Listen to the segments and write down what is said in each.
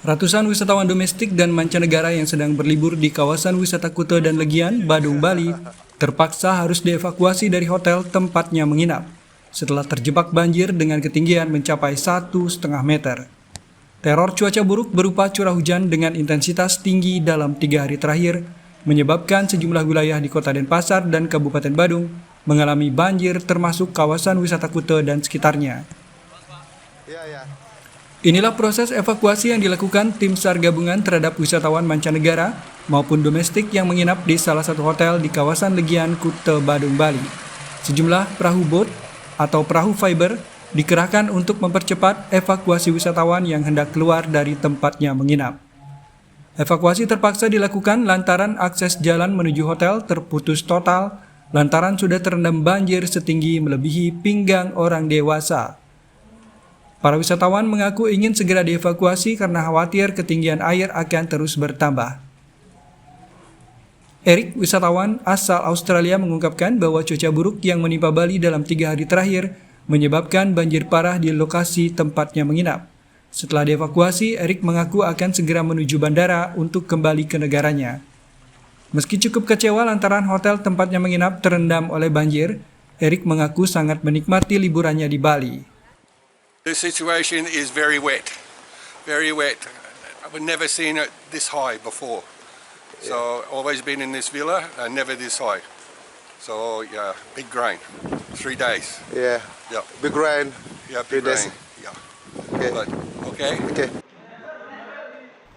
Ratusan wisatawan domestik dan mancanegara yang sedang berlibur di kawasan wisata Kuta dan Legian, Badung, Bali, terpaksa harus dievakuasi dari hotel tempatnya menginap setelah terjebak banjir dengan ketinggian mencapai 1,5 meter. Teror cuaca buruk berupa curah hujan dengan intensitas tinggi dalam 3 hari terakhir menyebabkan sejumlah wilayah di Kota Denpasar dan Kabupaten Badung mengalami banjir termasuk kawasan wisata Kuta dan sekitarnya. Inilah proses evakuasi yang dilakukan tim SAR gabungan terhadap wisatawan mancanegara maupun domestik yang menginap di salah satu hotel di kawasan Legian, Kuta, Badung, Bali. Sejumlah perahu boat atau perahu fiber dikerahkan untuk mempercepat evakuasi wisatawan yang hendak keluar dari tempatnya menginap. Evakuasi terpaksa dilakukan lantaran akses jalan menuju hotel terputus total lantaran sudah terendam banjir setinggi melebihi pinggang orang dewasa. Para wisatawan mengaku ingin segera dievakuasi karena khawatir ketinggian air akan terus bertambah. Eric, wisatawan asal Australia, mengungkapkan bahwa cuaca buruk yang menimpa Bali dalam 3 hari terakhir menyebabkan banjir parah di lokasi tempatnya menginap. Setelah dievakuasi, Eric mengaku akan segera menuju bandara untuk kembali ke negaranya. Meski cukup kecewa lantaran hotel tempatnya menginap terendam oleh banjir, Eric mengaku sangat menikmati liburannya di Bali. The situation is very wet, very wet. I've never seen it this high before. So always been in this villa and never this high. So yeah, big rain, 3 days. Yeah. Yeah. Big rain. Yeah, big 3 days. rain. Yeah. Okay. But, okay. Okay.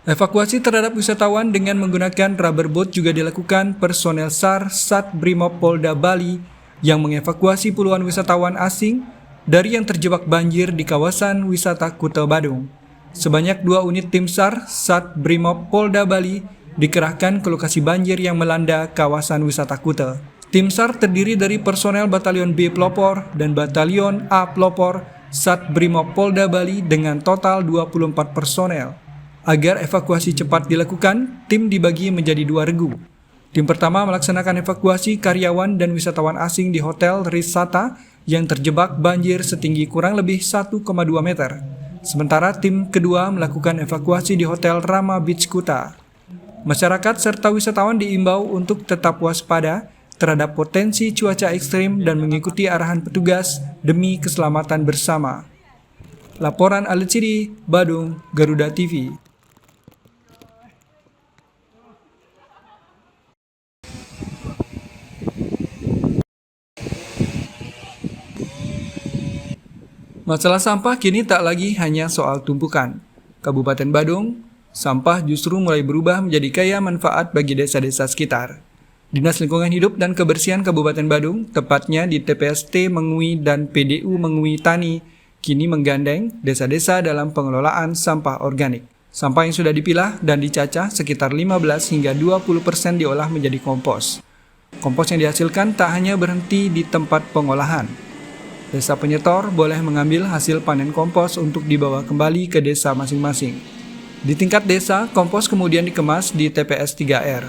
Evakuasi terhadap wisatawan dengan menggunakan rubber boat juga dilakukan personel SAR Sat Brimob Polda Bali yang mengevakuasi puluhan wisatawan asing dari yang terjebak banjir di kawasan wisata Kuta Badung. Sebanyak 2 unit tim SAR Sat Brimob Polda Bali dikerahkan ke lokasi banjir yang melanda kawasan wisata Kuta. Tim SAR terdiri dari personel Batalion B Pelopor dan Batalion A Pelopor Sat Brimob Polda Bali dengan total 24 personel. Agar evakuasi cepat dilakukan, tim dibagi menjadi 2 regu. Tim pertama melaksanakan evakuasi karyawan dan wisatawan asing di Hotel Risata yang terjebak banjir setinggi kurang lebih 1,2 meter. Sementara tim kedua melakukan evakuasi di Hotel Rama Beach Kuta. Masyarakat serta wisatawan diimbau untuk tetap waspada terhadap potensi cuaca ekstrim dan mengikuti arahan petugas demi keselamatan bersama. Laporan Aliciri, Badung, Garuda TV. Masalah sampah kini tak lagi hanya soal tumpukan. Kabupaten Badung, sampah justru mulai berubah menjadi kaya manfaat bagi desa-desa sekitar. Dinas Lingkungan Hidup dan Kebersihan Kabupaten Badung, tepatnya di TPST Mengui dan PDU Mengui Tani, kini menggandeng desa-desa dalam pengelolaan sampah organik. Sampah yang sudah dipilah dan dicacah sekitar 15 hingga 20% diolah menjadi kompos. Kompos yang dihasilkan tak hanya berhenti di tempat pengolahan. Desa penyetor boleh mengambil hasil panen kompos untuk dibawa kembali ke desa masing-masing. Di tingkat desa, kompos kemudian dikemas di TPS 3R,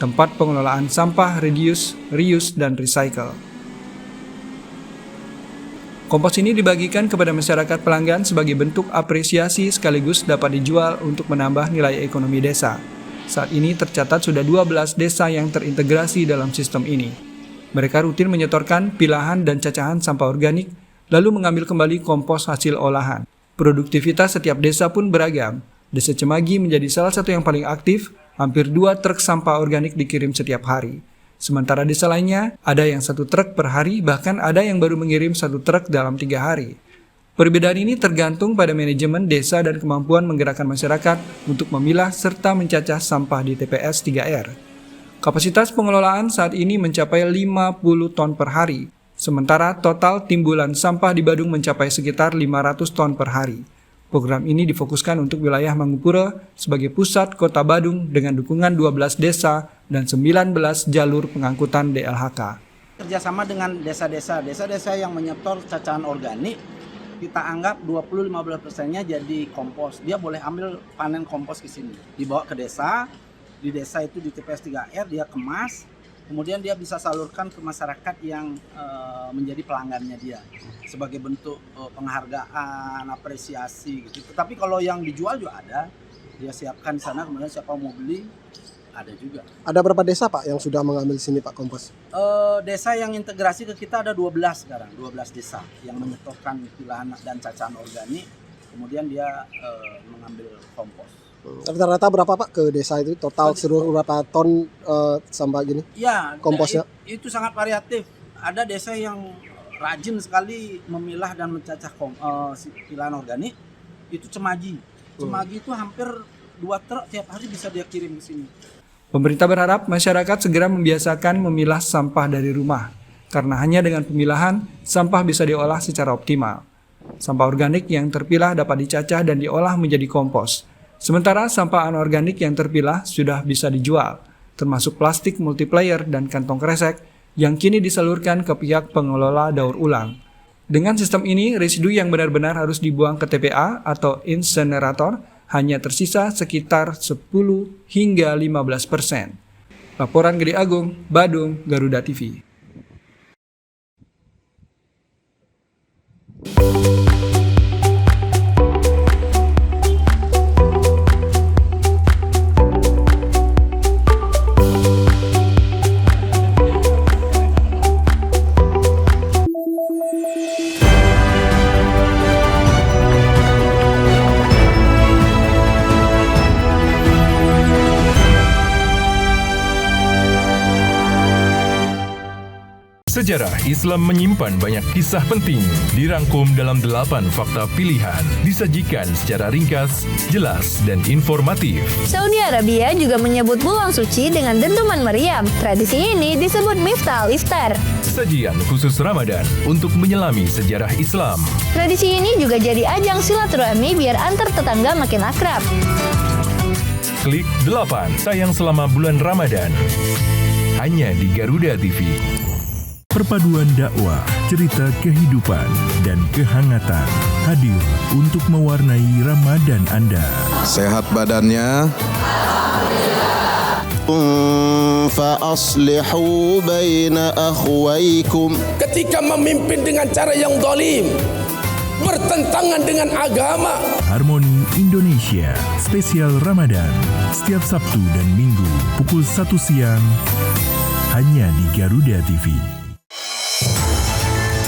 tempat pengelolaan sampah reduce, reuse, dan recycle. Kompos ini dibagikan kepada masyarakat pelanggan sebagai bentuk apresiasi sekaligus dapat dijual untuk menambah nilai ekonomi desa. Saat ini tercatat sudah 12 desa yang terintegrasi dalam sistem ini. Mereka rutin menyetorkan pilahan dan cacahan sampah organik, lalu mengambil kembali kompos hasil olahan. Produktivitas setiap desa pun beragam. Desa Cemagi menjadi salah satu yang paling aktif, hampir 2 truk sampah organik dikirim setiap hari. Sementara desa lainnya, ada yang 1 truk per hari, bahkan ada yang baru mengirim 1 truk dalam 3 hari. Perbedaan ini tergantung pada manajemen desa dan kemampuan menggerakkan masyarakat untuk memilah serta mencacah sampah di TPS 3R. Kapasitas pengelolaan saat ini mencapai 50 ton per hari, sementara total timbulan sampah di Badung mencapai sekitar 500 ton per hari. Program ini difokuskan untuk wilayah Mangupura sebagai pusat kota Badung dengan dukungan 12 desa dan 19 jalur pengangkutan DLHK. Kerjasama dengan desa-desa yang menyetor cacahan organik, kita anggap 20-15%-nya jadi kompos. Dia boleh ambil panen kompos ke sini, dibawa ke desa, di desa itu di TPS 3R dia kemas, kemudian dia bisa salurkan ke masyarakat yang menjadi pelanggannya dia sebagai bentuk penghargaan, apresiasi gitu. Tetapi kalau yang dijual juga ada, dia siapkan di sana, kemudian siapa mau beli ada juga. Ada berapa desa Pak yang sudah mengambil sini Pak kompos? Desa yang integrasi ke kita ada 12 sekarang, 12 desa yang menyetorkan pilahan dan cacahan organik, kemudian dia mengambil kompos. Rata-rata berapa Pak ke desa itu? Total seluruh berapa ton sampah gini? Ya, komposnya? Itu sangat variatif. Ada desa yang rajin sekali memilah dan mencacah pilahan organik, itu Cemagi. Cemagi itu hampir 2 truk tiap hari bisa dia kirim ke sini. Pemerintah berharap masyarakat segera membiasakan memilah sampah dari rumah, karena hanya dengan pemilahan, sampah bisa diolah secara optimal. Sampah organik yang terpilah dapat dicacah dan diolah menjadi kompos. Sementara sampah anorganik yang terpilah sudah bisa dijual, termasuk plastik multiplayer dan kantong kresek yang kini disalurkan ke pihak pengelola daur ulang. Dengan sistem ini, residu yang benar-benar harus dibuang ke TPA atau insenerator hanya tersisa sekitar 10 hingga 15%. Laporan Gede Agung, Badung, Garuda TV. Sejarah Islam menyimpan banyak kisah penting, dirangkum dalam 8 fakta pilihan, disajikan secara ringkas, jelas, dan informatif. Saudi Arabia juga menyebut bulan suci dengan dentuman meriam. Tradisi ini disebut Miftah al-Iftar. Sajian khusus Ramadan untuk menyelami sejarah Islam. Tradisi ini juga jadi ajang silaturahmi biar antar tetangga makin akrab. Klik 8 tayang selama bulan Ramadan. Hanya di Garuda TV. Perpaduan dakwah, cerita kehidupan, dan kehangatan hadir untuk mewarnai Ramadan Anda. Sehat badannya? Fa'aslihu baina akhwaikum. Ketika memimpin dengan cara yang zalim, bertentangan dengan agama. Harmoni Indonesia, spesial Ramadan, setiap Sabtu dan Minggu, pukul 1 siang, hanya di Garuda TV.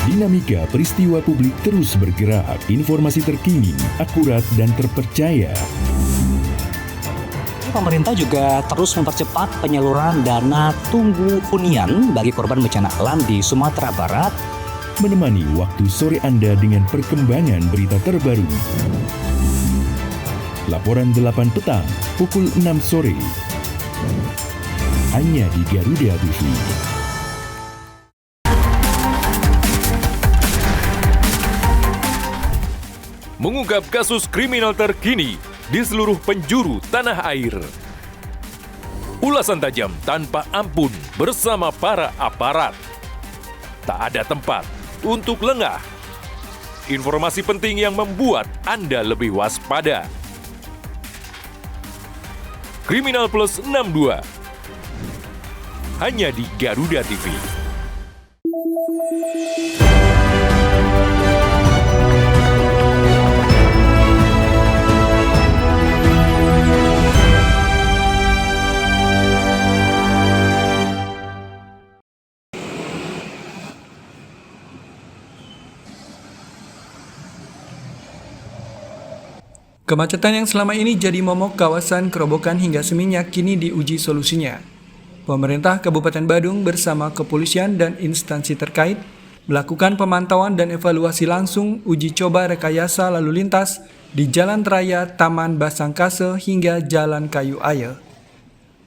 Dinamika peristiwa publik terus bergerak, informasi terkini, akurat, dan terpercaya. Pemerintah juga terus mempercepat penyaluran dana tunggu hunian bagi korban bencana alam di Sumatera Barat. Menemani waktu sore Anda dengan perkembangan berita terbaru. Laporan 8 petang, pukul 6 sore. Hanya di Garuda TV. Mengungkap kasus kriminal terkini di seluruh penjuru tanah air. Ulasan tajam tanpa ampun bersama para aparat. Tak ada tempat untuk lengah. Informasi penting yang membuat Anda lebih waspada. Kriminal Plus 62. Hanya di Garuda TV. Kemacetan yang selama ini jadi momok kawasan Kerobokan hingga Seminyak kini diuji solusinya. Pemerintah Kabupaten Badung bersama kepolisian dan instansi terkait melakukan pemantauan dan evaluasi langsung uji coba rekayasa lalu lintas di Jalan Raya Taman Basangkase hingga Jalan Kayu Aye.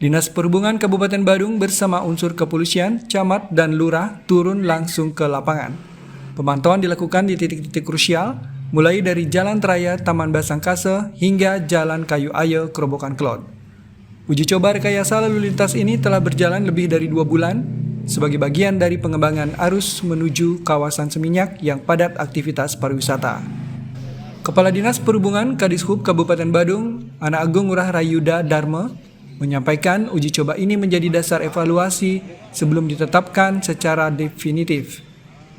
Dinas Perhubungan Kabupaten Badung bersama unsur kepolisian, camat, dan lurah turun langsung ke lapangan. Pemantauan dilakukan di titik-titik krusial, mulai dari Jalan Raya Taman Basangkase hingga Jalan Kayu Aye Kerobokan Klot. Uji coba rekayasa lalu lintas ini telah berjalan lebih dari 2 bulan sebagai bagian dari pengembangan arus menuju kawasan Seminyak yang padat aktivitas pariwisata. Kepala Dinas Perhubungan Kadishub Kabupaten Badung, Ana Agung Ngurah Rayuda Dharma, menyampaikan uji coba ini menjadi dasar evaluasi sebelum ditetapkan secara definitif.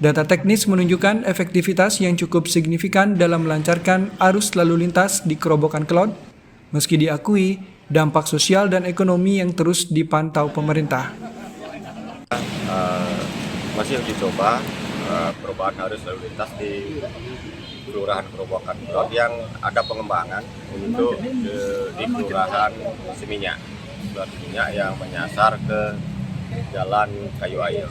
Data teknis menunjukkan efektivitas yang cukup signifikan dalam melancarkan arus lalu lintas di Kerobokan Klot, meski diakui dampak sosial dan ekonomi yang terus dipantau pemerintah. Masih uji coba perubahan arus lalu lintas di Kelurahan Kerobokan Klot yang ada pengembangan untuk di Kelurahan Seminyak yang menyasar ke Jalan Kayu Aye.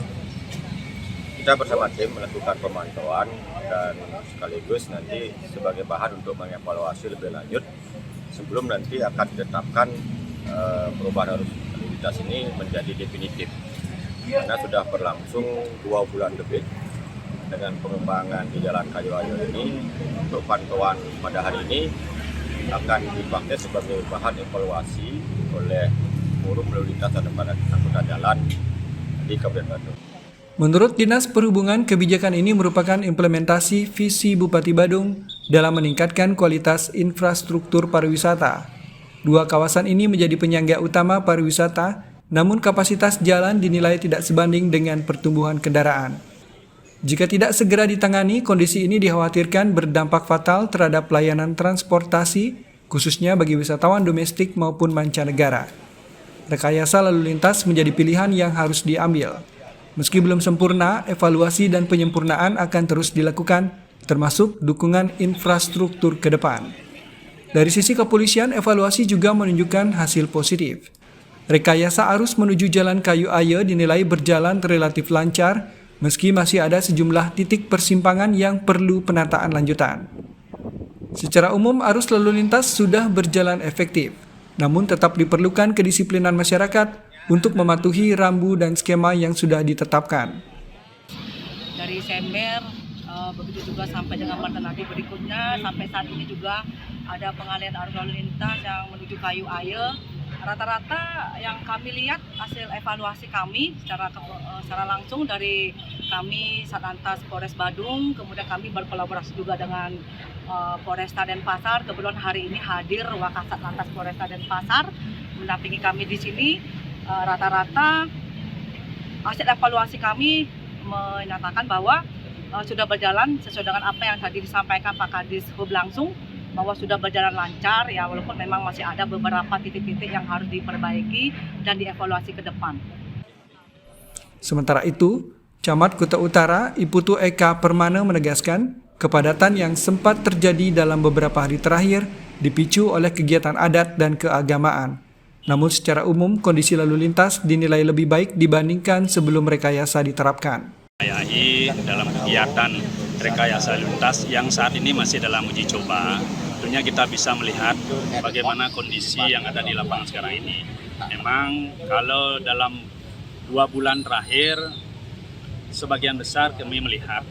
Kita bersama tim melakukan pemantauan dan sekaligus nanti sebagai bahan untuk mengevaluasi lebih lanjut sebelum nanti akan ditetapkan perubahan arus lalu lintas ini menjadi definitif. Karena sudah berlangsung 2 bulan lebih dengan pengembangan di Jalan Kayu Aye ini, untuk pantauan pada hari ini akan dipakai sebagai bahan evaluasi oleh forum lalu lintas dan angkutan jalan di Kabupaten Badung. Menurut Dinas Perhubungan, kebijakan ini merupakan implementasi visi Bupati Badung dalam meningkatkan kualitas infrastruktur pariwisata. 2 kawasan ini menjadi penyangga utama pariwisata, namun kapasitas jalan dinilai tidak sebanding dengan pertumbuhan kendaraan. Jika tidak segera ditangani, kondisi ini dikhawatirkan berdampak fatal terhadap pelayanan transportasi, khususnya bagi wisatawan domestik maupun mancanegara. Rekayasa lalu lintas menjadi pilihan yang harus diambil. Meski belum sempurna, evaluasi dan penyempurnaan akan terus dilakukan, termasuk dukungan infrastruktur ke depan. Dari sisi kepolisian, evaluasi juga menunjukkan hasil positif. Rekayasa arus menuju Jalan Kayu Aye dinilai berjalan relatif lancar, meski masih ada sejumlah titik persimpangan yang perlu penataan lanjutan. Secara umum, arus lalu lintas sudah berjalan efektif, namun tetap diperlukan kedisiplinan masyarakat untuk mematuhi rambu dan skema yang sudah ditetapkan. Dari Sember, begitu juga sampai dengan alternatif berikutnya, sampai saat ini juga ada pengalihan arus lalu lintas yang menuju Kayu Aye. Rata-rata yang kami lihat hasil evaluasi kami secara langsung dari kami Satlantas Polres Badung, kemudian kami berkolaborasi juga dengan Polresta Denpasar. Kebetulan hari ini hadir Wakasat Lantas Polresta Denpasar mendampingi kami di sini. Rata-rata hasil evaluasi kami menyatakan bahwa sudah berjalan sesuai dengan apa yang tadi disampaikan Pak Kadishub langsung, bahwa sudah berjalan lancar, ya walaupun memang masih ada beberapa titik-titik yang harus diperbaiki dan dievaluasi ke depan. Sementara itu, Camat Kuta Utara Iputu Eka Permana menegaskan kepadatan yang sempat terjadi dalam beberapa hari terakhir dipicu oleh kegiatan adat dan keagamaan. Namun secara umum kondisi lalu lintas dinilai lebih baik dibandingkan sebelum rekayasa diterapkan. Dalam kegiatan rekayasa lalu lintas yang saat ini masih dalam uji coba, tentunya kita bisa melihat bagaimana kondisi yang ada di lapangan sekarang ini. Memang kalau dalam 2 bulan terakhir, sebagian besar kami melihat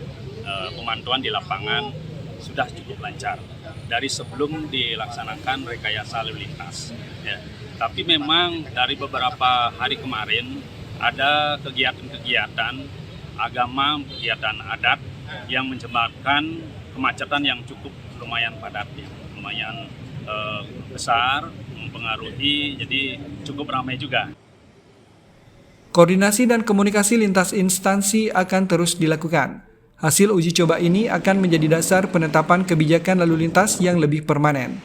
pemantauan di lapangan sudah cukup lancar dari sebelum dilaksanakan rekayasa lalu lintas. Ya. Tapi memang dari beberapa hari kemarin ada kegiatan-kegiatan agama, kegiatan adat yang menyebabkan kemacetan yang cukup lumayan padat, ya. Lumayan besar, mempengaruhi, jadi cukup ramai juga. Koordinasi dan komunikasi lintas instansi akan terus dilakukan. Hasil uji coba ini akan menjadi dasar penetapan kebijakan lalu lintas yang lebih permanen.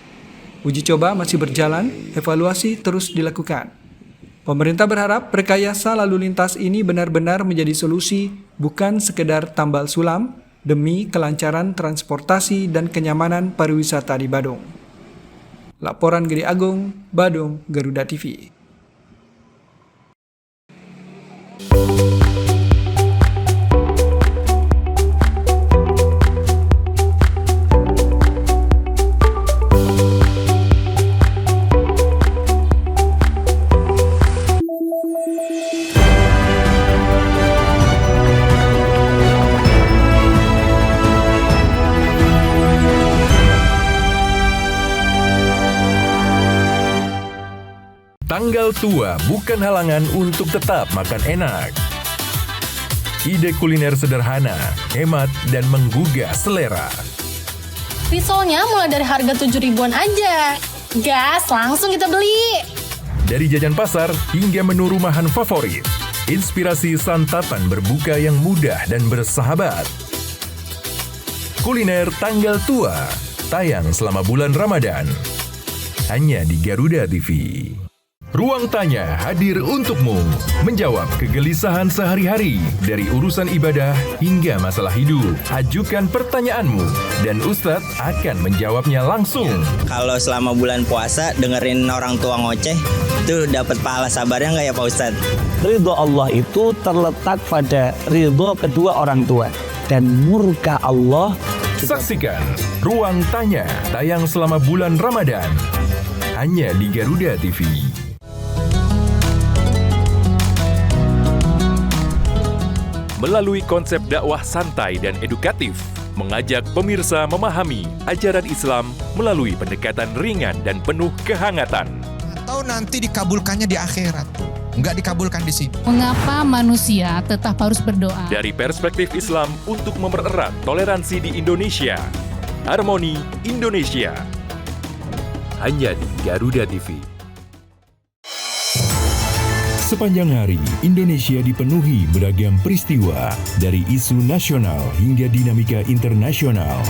Uji coba masih berjalan, evaluasi terus dilakukan. Pemerintah berharap rekayasa lalu lintas ini benar-benar menjadi solusi, bukan sekedar tambal sulam, demi kelancaran transportasi dan kenyamanan pariwisata di Badung. Laporan Gede Agung, Badung, Garuda TV. Tanggal tua bukan halangan untuk tetap makan enak. Ide kuliner sederhana, hemat, dan menggugah selera. Risolnya mulai dari harga 7 ribuan aja. Gas, langsung kita beli. Dari jajan pasar hingga menu rumahan favorit. Inspirasi santapan berbuka yang mudah dan bersahabat. Kuliner tanggal tua, tayang selama bulan Ramadan. Hanya di Garuda TV. Ruang Tanya hadir untukmu, menjawab kegelisahan sehari-hari, dari urusan ibadah hingga masalah hidup. Ajukan pertanyaanmu, dan Ustadz akan menjawabnya langsung. Kalau selama bulan puasa dengerin orang tua ngoceh, itu dapat pahala sabarnya nggak ya Pak Ustadz? Ridho Allah itu terletak pada ridho kedua orang tua. Dan murka Allah. Saksikan Ruang Tanya, tayang selama bulan Ramadan. Hanya di Garuda TV. Melalui konsep dakwah santai dan edukatif, mengajak pemirsa memahami ajaran Islam melalui pendekatan ringan dan penuh kehangatan. Atau nanti dikabulkannya di akhirat, nggak dikabulkan di sini. Mengapa manusia tetap harus berdoa? Dari perspektif Islam untuk mempererat toleransi di Indonesia. Harmoni Indonesia. Hanya di Garuda TV. Sepanjang hari, Indonesia dipenuhi beragam peristiwa, dari isu nasional hingga dinamika internasional.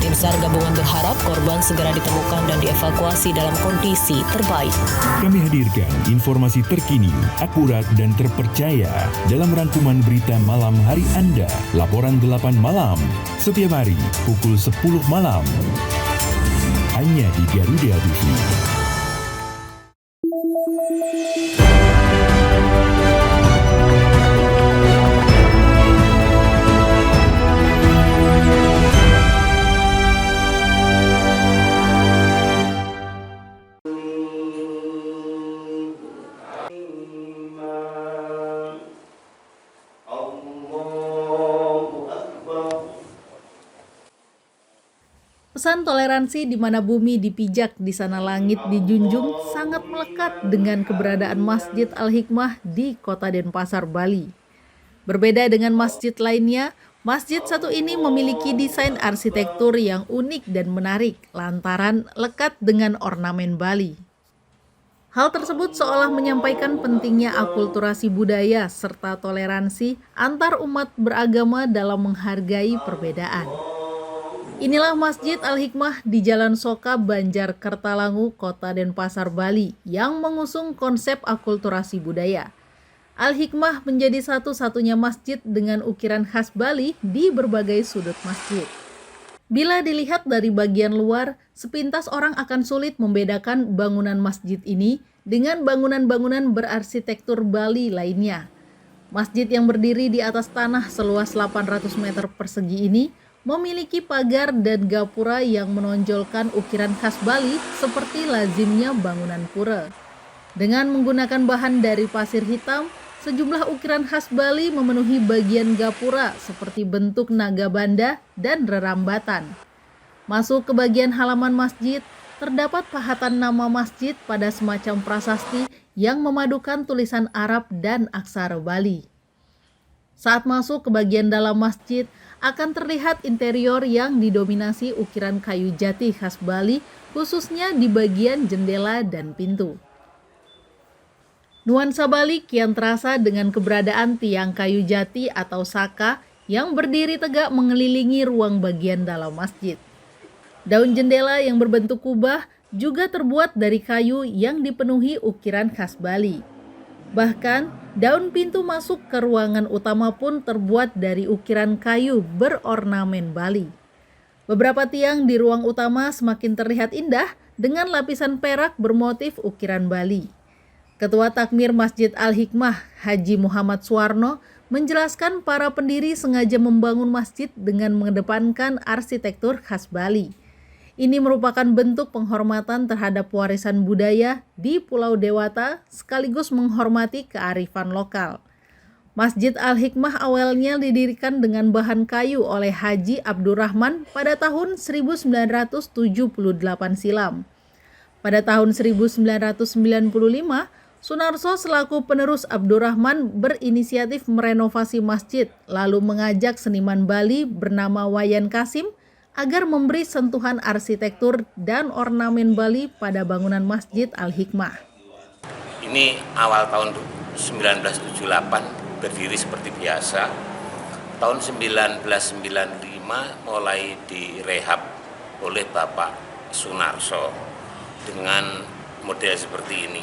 Tim SAR gabungan berharap korban segera ditemukan dan dievakuasi dalam kondisi terbaik. Kami hadirkan informasi terkini, akurat dan terpercaya dalam rangkuman berita malam hari Anda. Laporan 8 malam, setiap hari pukul 10 malam. Hanya di Garuda TV. Pesan toleransi di mana bumi dipijak, di sana langit dijunjung sangat melekat dengan keberadaan Masjid Al-Hikmah di Kota Denpasar, Bali. Berbeda dengan masjid lainnya, masjid satu ini memiliki desain arsitektur yang unik dan menarik lantaran lekat dengan ornamen Bali. Hal tersebut seolah menyampaikan pentingnya akulturasi budaya serta toleransi antar umat beragama dalam menghargai perbedaan. Inilah Masjid Al-Hikmah di Jalan Soka, Banjar Kertalangu, Kota Denpasar, Bali yang mengusung konsep akulturasi budaya. Al-Hikmah menjadi satu-satunya masjid dengan ukiran khas Bali di berbagai sudut masjid. Bila dilihat dari bagian luar, sepintas orang akan sulit membedakan bangunan masjid ini dengan bangunan-bangunan berarsitektur Bali lainnya. Masjid yang berdiri di atas tanah seluas 800 meter persegi ini memiliki pagar dan gapura yang menonjolkan ukiran khas Bali seperti lazimnya bangunan pura. Dengan menggunakan bahan dari pasir hitam, sejumlah ukiran khas Bali memenuhi bagian gapura seperti bentuk naga banda dan rerambatan. Masuk ke bagian halaman masjid, terdapat pahatan nama masjid pada semacam prasasti yang memadukan tulisan Arab dan aksara Bali. Saat masuk ke bagian dalam masjid, akan terlihat interior yang didominasi ukiran kayu jati khas Bali, khususnya di bagian jendela dan pintu. Nuansa Bali kian terasa dengan keberadaan tiang kayu jati atau saka yang berdiri tegak mengelilingi ruang bagian dalam masjid. Daun jendela yang berbentuk kubah juga terbuat dari kayu yang dipenuhi ukiran khas Bali. Bahkan, daun pintu masuk ke ruangan utama pun terbuat dari ukiran kayu berornamen Bali. Beberapa tiang di ruang utama semakin terlihat indah dengan lapisan perak bermotif ukiran Bali. Ketua Takmir Masjid Al-Hikmah, Haji Muhammad Suwarno, menjelaskan para pendiri sengaja membangun masjid dengan mengedepankan arsitektur khas Bali. Ini merupakan bentuk penghormatan terhadap warisan budaya di Pulau Dewata sekaligus menghormati kearifan lokal. Masjid Al-Hikmah awalnya didirikan dengan bahan kayu oleh Haji Abdurrahman pada tahun 1978 silam. Pada tahun 1995, Sunarso selaku penerus Abdurrahman berinisiatif merenovasi masjid, lalu mengajak seniman Bali bernama Wayan Kasim agar memberi sentuhan arsitektur dan ornamen Bali pada bangunan Masjid Al-Hikmah. Ini awal tahun 1978 berdiri seperti biasa. Tahun 1995 mulai direhab oleh Bapak Sunarso dengan model seperti ini.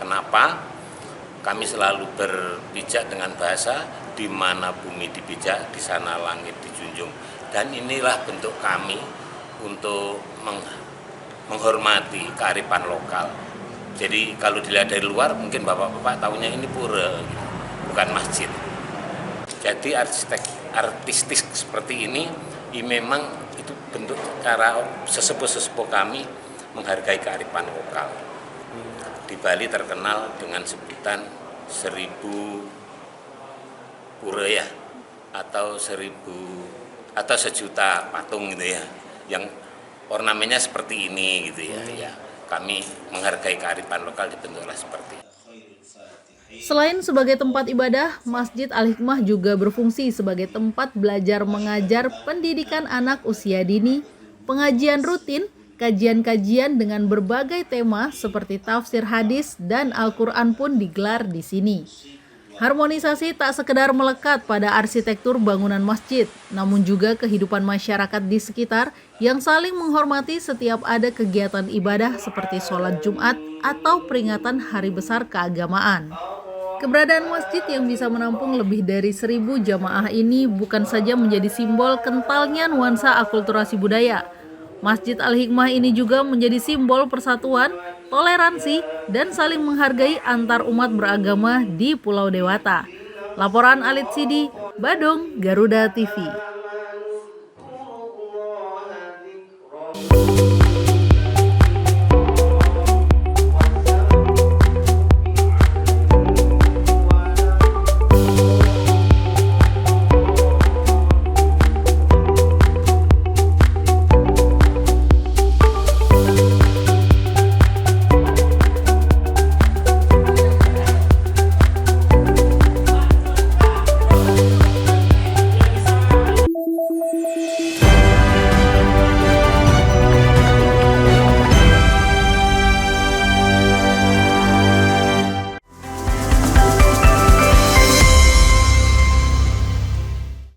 Kenapa? Kami selalu berpijak dengan bahasa di mana bumi dipijak, di sana langit dijunjung. Dan inilah bentuk kami untuk menghormati kearifan lokal. Jadi kalau dilihat dari luar mungkin bapak-bapak tahunya ini pura, bukan masjid. Jadi artistik seperti ini memang itu bentuk cara sesepuh-sesepuh kami menghargai kearifan lokal. Di Bali terkenal dengan sebutan 1000 pura ya, atau 1000 atau 1.000.000 patung gitu ya, yang ornamennya seperti ini gitu ya. Kami menghargai kearifan lokal dibentuklah seperti ini. Selain sebagai tempat ibadah, Masjid Al-Hikmah juga berfungsi sebagai tempat belajar mengajar pendidikan anak usia dini, pengajian rutin, kajian-kajian dengan berbagai tema seperti tafsir hadis dan Al-Quran pun digelar di sini. Harmonisasi tak sekedar melekat pada arsitektur bangunan masjid, namun juga kehidupan masyarakat di sekitar yang saling menghormati setiap ada kegiatan ibadah seperti sholat Jumat atau peringatan hari besar keagamaan. Keberadaan masjid yang bisa menampung lebih dari 1.000 jamaah ini bukan saja menjadi simbol kentalnya nuansa akulturasi budaya. Masjid Al-Hikmah ini juga menjadi simbol persatuan, toleransi, dan saling menghargai antar umat beragama di Pulau Dewata. Laporan Alit Sidi, Badung, Garuda TV.